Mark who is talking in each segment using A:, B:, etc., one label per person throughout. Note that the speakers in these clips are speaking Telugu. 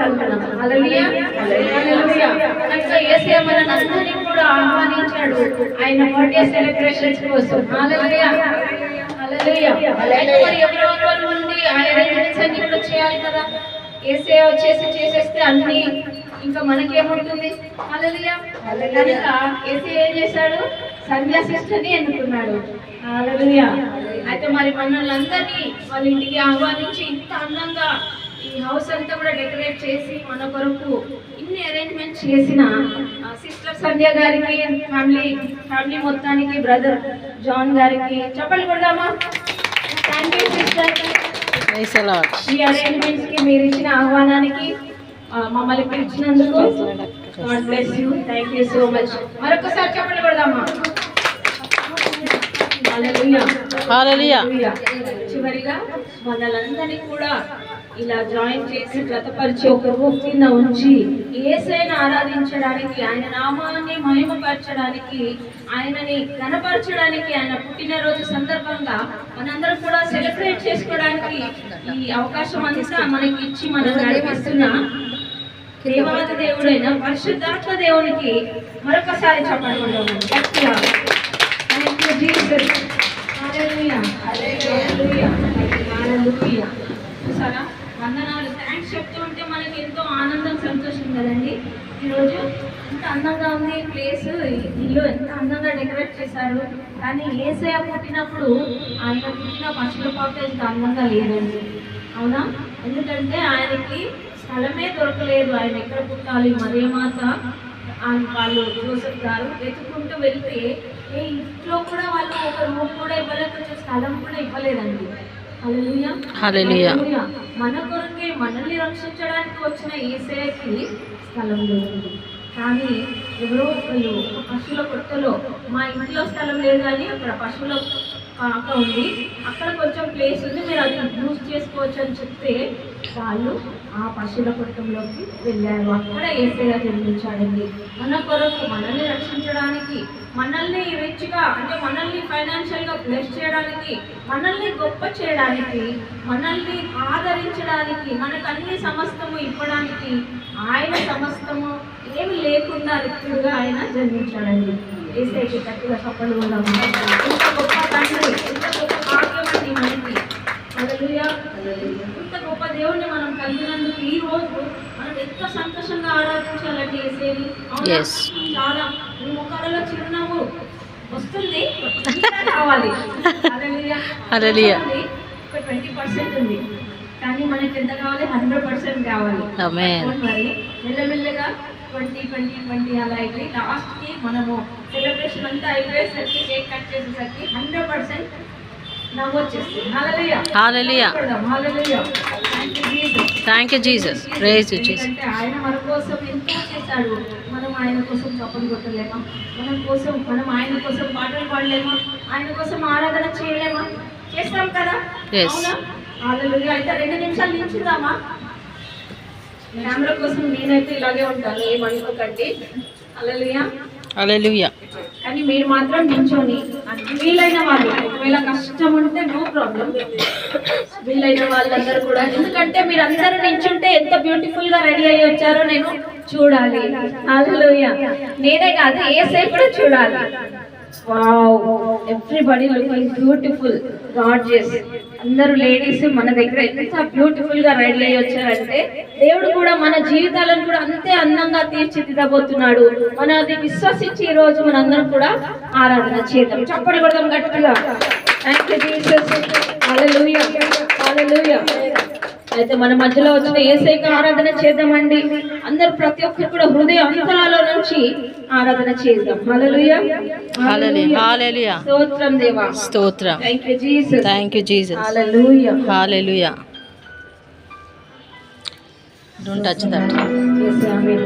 A: అనుకుంటున్నాం. హల్లెలూయా హల్లెలూయా. కనుక యేసయ్య మనందరినీ కూడా ఆహ్వానించాడు ఆయన బర్త్డే సెలబ్రేషన్స్ కోసం. హల్లెలూయా హల్లెలూయా. మరి ఎవరెవరు ఉండి ఆ అరేంజ్మెంట్స్ అన్ని కూడా చేయాలి కదా. యేసయ్య చేసేస్తే అన్ని ఇంకా మనకేముంటుంది. హల్లెలూయా. కనుక యేసయ్య ఏం చేశాడు, సంధ్యా సిస్టర్ని ఎన్నుకున్నాడు. హల్లెలూయా. అయితే మరి మనల్ని అందరినీ వాళ్ళ ఇంటికి ఆహ్వానించి ఇంత అందంగా ఈ హౌస్ అంతా కూడా డెకరేట్ చేసి మన కొరకు ఇన్ని అరేంజ్మెంట్స్ చేసిన సిస్టర్ సంధ్య గారికి, ఫ్యామిలీ మొత్తానికి, బ్రదర్ జాన్ గారికి చప్పట్లు కొడదామా. Thank you sister. ఈ అరేంజ్మెంట్స్ కి మీరు ఇచ్చిన ఆహ్వానానికి మమ్మల్ని పిలిచినందుకు God bless you. Thank you so much. మరొకసారి చప్పట్లు కొడదామా. హల్లెలూయా హల్లెలూయా. చివరిగా మనలందరినీ కూడా ఇలా జాయిన్ చేసి జతపరిచి ఒక రూప్ కింద ఉంచి యేసయ్యను ఆరాధించడానికి, ఆయన నామాన్ని మహిమపరచడానికి, ఆయనని ఘనపరచడానికి, ఆయన పుట్టినరోజు సందర్భంగా మనందరం కూడా సెలబ్రేట్ చేసుకోవడానికి ఈ అవకాశం అంతా మనకి ఇచ్చి మనం నడిపిస్తున్న దేవాది దేవుడైన పరిశుద్ధాత్మ దేవునికి మరొకసారి చెప్పడం గట్టిగా. Thank you Jesus. Hallelujah hallelujah hallelujah. చూసారా, వందనాలు. థ్యాంక్స్ చెప్తూ ఉంటే మనకి ఎంతో ఆనందం, సంతోషం కదండి. ఈరోజు ఎంత అందంగా ఉంది ప్లేస్, ఇల్లు ఎంత అందంగా డెకరేట్ చేశారు. కానీ యేసయ్య పుట్టినప్పుడు ఆయన పుట్టిన పశువుల పాక ఇంత అందంగా లేదండి. అవునా? ఎందుకంటే ఆయనకి స్థలమే దొరకలేదు. ఆయన ఎక్కడ పుట్టాలి, మరియమాత వాళ్ళు జోసెఫ్ గారు వెతుకుంటూ వెళ్తే ఏ ఇంట్లో కూడా వాళ్ళు ఒక రూమ్ కూడా ఇవ్వలేదు, కొంచెం స్థలం కూడా ఇవ్వలేదండి. హల్లెలూయా హల్లెలూయా. మన కొరకే మనల్ని రక్షించడానికి వచ్చిన యేసయ్యకి స్థలం లేదు. కానీ ఎవరో ఒకళ్ళు పశువుల కొట్టలో, మా ఇంట్లో స్థలం లేదు కానీ అక్కడ పశువుల పాక ఉంది, అక్కడ కొంచెం ప్లేస్ ఉంది, మీరు అది యూజ్ చేసుకోవచ్చు అని చెప్తే వాళ్ళు ఆ పశువుల కొట్టంలోకి వెళ్ళారు. అక్కడ యేసయ్య జన్మించాడండి. మన కొరకు మనల్ని రక్షించడానికి, మనల్ని రిచ్గా అంటే మనల్ని ఫైనాన్షియల్గా బ్లెస్ చేయడానికి, మనల్ని గొప్ప చేయడానికి, మనల్ని ఆదరించడానికి, మనకు అన్ని సమస్తము ఇవ్వడానికి, ఆయన సమస్తము ఏమి లేకుండా రిక్తుడుగా ఆయన జన్మించాడండి. యేసయ్యకి గట్టిగా చప్పట్లు కొడదాం. ఇంత గొప్ప తండ్రి, ఇంత గొప్ప భాగ్యం అండి మనకి. హల్లెలూయా హల్లెలూయా. ఇంత గొప్ప దేవుణ్ణి మనం కలిగినందుకు ఈ రోజు మనం ఎంత సంతోషంగా ఆరాధించాలండి యేసయ్యని. చాలా మీ ముఖాలలో చిరునవ్వు వస్తుంది, కావాలి. హల్లెలూయా హల్లెలూయా. ఒక 20% ఉంది, కానీ మనకి ఎంత కావాలి, 100% కావాలి. మరి మెల్లమెల్లగా 20 అలా అయితే లాస్ట్కి మనము సెలబ్రేషన్ అంతా అయిపోయేసరికి, కేక్ కట్ చేసేసరికి 100% నవ్వు వచ్చేస్తుంది. Hallelujah hallelujah hallelujah. Thank you Jesus. Praise you Jesus. అంటే ఆయన మన కోసం ఎంతో చేశాడు. మనం ఆయన కోసం చప్పట్లు కొట్టలేమా? మనం ఆయన కోసం పాటలు పాడలేమా? ఆయన కోసం ఆరాధన చేయలేమా? చేస్తాం కదా. అవునా? హల్లెలూయా. అయితే 2 నిమిషాలు నిల్చుందామా? కెమెరా కోసం నేనైతే ఇలాగే ఉంటాను, ఏమనుకోకండి. హల్లెలూయా హల్లెలూయా. కానీ మీరు మాత్రం నిల్చొని, వీలైన వాళ్ళు, ఒకవేళ కష్టం ఉంటే నో ప్రాబ్లం, వీలైన వాళ్ళందరూ కూడా, ఎందుకంటే మీరు అందరూ నిల్చుంటే ఎంత బ్యూటిఫుల్ గా రెడీ అయ్యి వచ్చారో నేను చూడాలి. హల్లెలూయా. నేనే కాదు, యేసయ్య కూడా చూడాలి. Wow, everybody looking beautiful, gorgeous. అందరూ లేడీస్ మన దగ్గర ఎంత బ్యూటిఫుల్ గా రెడీ అయ్యి వచ్చారంటే, దేవుడు కూడా మన జీవితాలను కూడా అంతే అందంగా తీర్చిదిద్దబోతున్నాడు. మనం అది విశ్వసించి ఈ రోజు మనందరం కూడా ఆరాధన చేద్దాం. చప్పట్లు కొడదాం గట్టిగా. Thank you Jesus. Hallelujah hallelujah. అయితే మన మధ్యలో వచ్చిన యేసయ్యకి ఆరాధన చేద్దామండి. అందరూ ప్రతి ఒక్కరు కూడా హృదయ అంతరాల నుంచి ఆరాధన చేద్దాం. హల్లెలూయా హల్లెలూయా. స్తోత్రం దేవా, స్తోత్రం. Thank you Jesus. Thank you Jesus. Hallelujah hallelujah. Don't touch that. yes amen.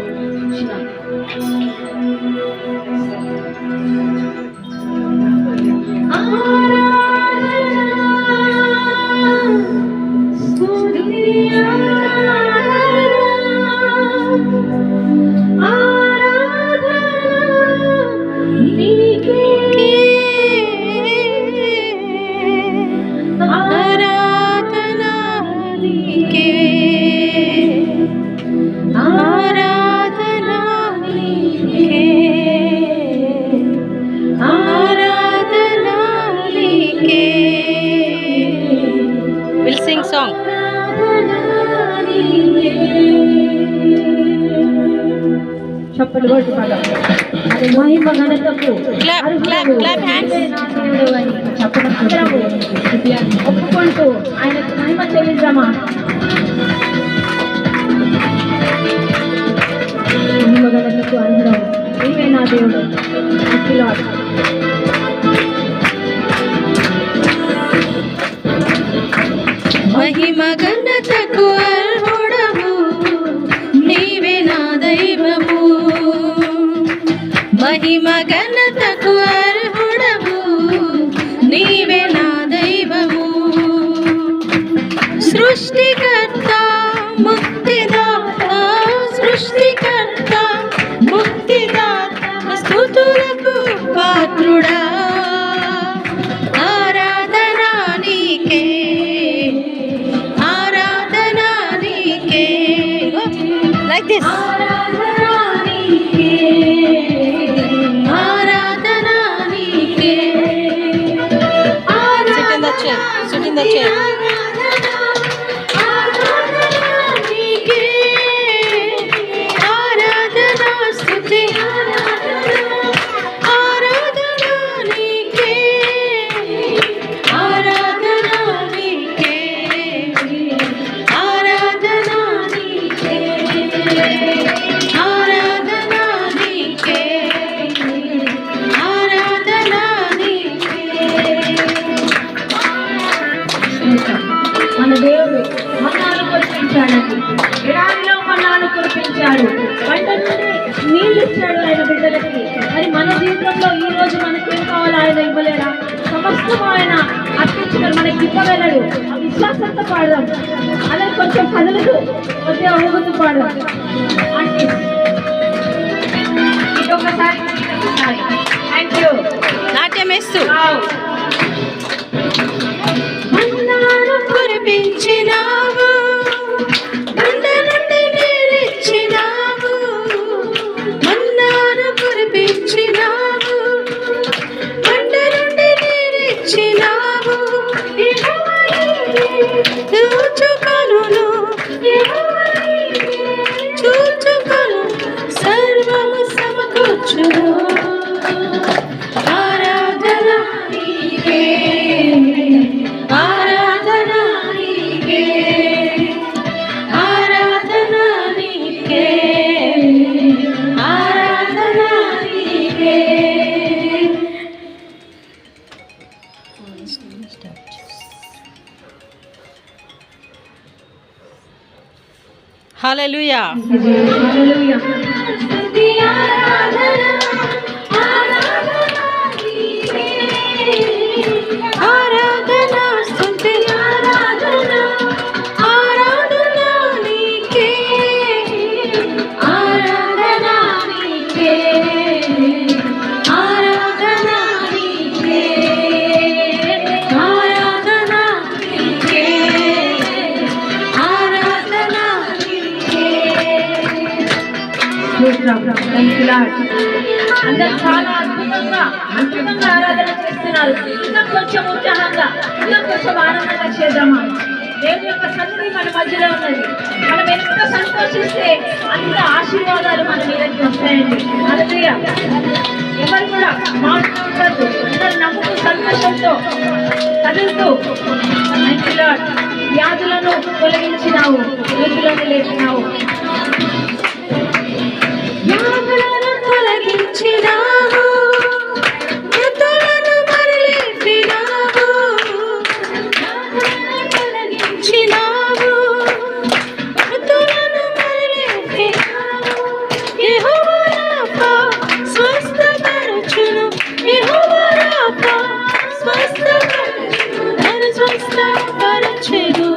A: చప్పలు కొట్టి పదం అది మహిమ ఘనతకు చెప్పడం ఒప్పుకుంటూ ఆయనకు మహిమ చెల్లిద్దామా? మహిమ ఘనతకు అందరం నీవే నా దేవుడు.
B: మహిమ ఘనతకు అర్హుడవు నీవే నా దైవము. మహిమ ఘనతకు అర్హుడవు నీవే నా దైవము. సృష్టికర్త ముక్తిదాత సృష్టికర్త ముక్తిదాత స్తుతులకు పాత్రుడా ఆరాధనా నీకే ఆరాధనా నీకే. లైక్ దిస్ ఆరాధనా నీకే ఆరాధనా నీకే. Sit in the chair.
A: మన దేవుడు మన్నాను కురిపించాడండి. ఎడారిలో మన్నాను కురిపించాడు, పంట నుండి నీళ్ళు ఇచ్చాడు ఆయన బిడ్డలకి. మరి మన జీవితంలో ఈ రోజు మనకేం కావాలో ఆయన ఇవ్వలేరా? సమస్తం ఆయన అర్పించగలరు, మనకి ఇవ్వగలడు. ఆ విశ్వాసంతో పాడదాం. అదే కొంచెం కదులుతూ కొంచెం ఊగుతూ పాడదాం. అంటే ఇంకొకసారి థ్యాంక్ యూ.
B: నాట్యం వేస్తూ కురిపించినావు బండ నుండి నీరిచ్చినావు. మన్నాను కురిపించినావు బండ నుండి నీరిచ్చినావు. చూచుకొనును చూచుకొను సర్వము సమకూర్చును. ఆరాధనా నీకే ఆరాధనా నీకే ఆరాధనా నీకే ఆరాధనా నీకే. హల్లెలూయా
A: హల్లెలూయా. అందరూ చాలా అద్భుతంగా ఆరాధన చేస్తున్నారు. ఇంకా కొంచెం ఉత్సాహంగా, ఇంకా కొంచెం ఆనందంగా చేద్దామా? దేవుని యొక్క సన్నిధి మన మధ్యలో ఉన్నది. మనం ఎంత సంతోషిస్తే అంత ఆశీర్వాదాలు మన మీదకి వస్తాయండి. హల్లెలూయా. ఎవరు కూడా మాట్లాడద్దు, అందరూ నమ్ముతూ సంతోషంతో కదులుతూ వ్యాధులను తొలగించినావు, మృతులను లేపినావు.
B: వ్యాధులను తొలగించినావు మృతులను మరలేపినావు. తొలగించినావు మృతులను మరలేపినావు. యెహోవా రాఫా స్వస్థపరచును. యెహోవా రాఫా స్వస్థపరచును. నన్ను స్వస్థపరచును.